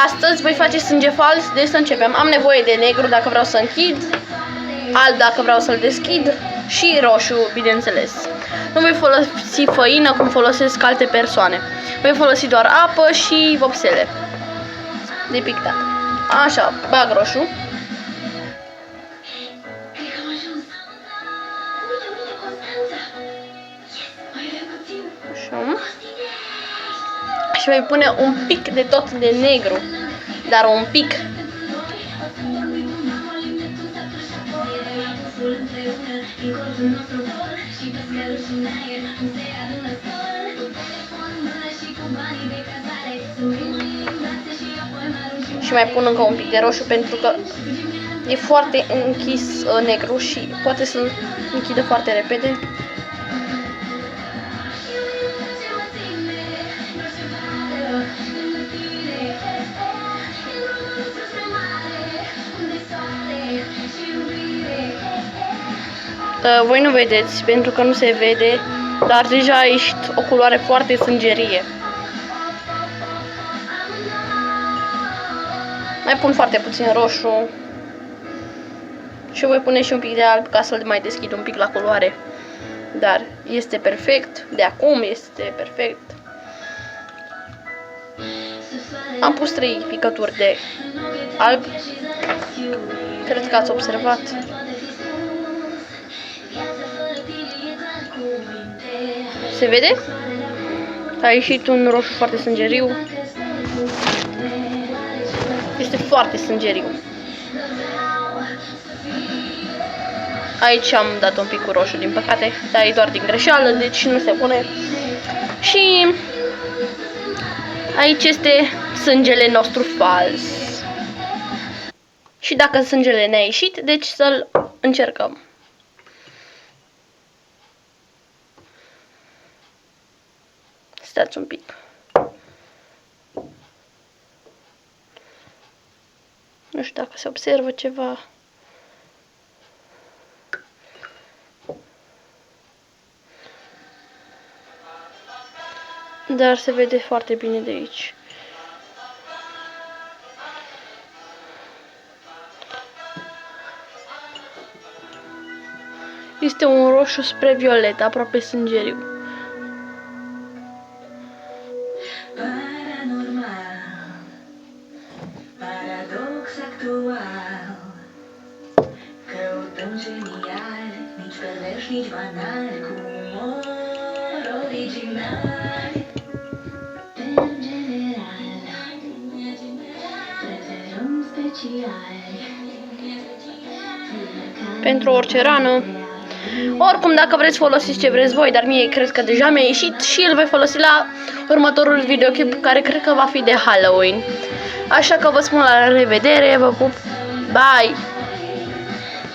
Astăzi voi face sânge fals, deci să începem. Am nevoie de negru dacă vreau să închid, alb dacă vreau să-l deschid și roșu, bineînțeles. Nu voi folosi făină cum folosesc alte persoane. Voi folosi doar apă și vopsele de pictat. Așa, bag roșu. Așa. Și voi pune un pic de tot de negru, dar un pic. Și mai pun încă un pic de roșu pentru că e foarte închis negru și poate să-l închidă foarte repede. Voi nu vedeți pentru că nu se vede, dar deja a ieșit o culoare foarte sângerie. Mai pun foarte puțin roșu și voi pune și un pic de alb ca să-l mai deschid un pic la culoare. Dar este perfect, de acum este perfect. Am pus 3 picături de alb, cred că ați observat. Se vede? A ieșit un roșu foarte sângeriu. Este foarte sângeriu. Aici am dat un pic cu roșu, din păcate, dar e doar din greșeală, deci nu se pune. Și aici este sângele nostru fals. Și dacă sângele ne-a ieșit, deci să-l încercăm. Stați un pic. Nu știu dacă se observă ceva. Dar se vede foarte bine de aici. Este un roșu spre violet, aproape sângeriu. Căutăm genial, nici pervers, nici banal, cu umor original. În general, preferăm special. Pentru orice rană. Oricum, dacă vreți, folosiți ce vreți voi, dar mie cred că deja mi-a ieșit și îl voi folosi la următorul videoclip, care cred că va fi de Halloween. Așa că vă spun la revedere, vă pup, bye!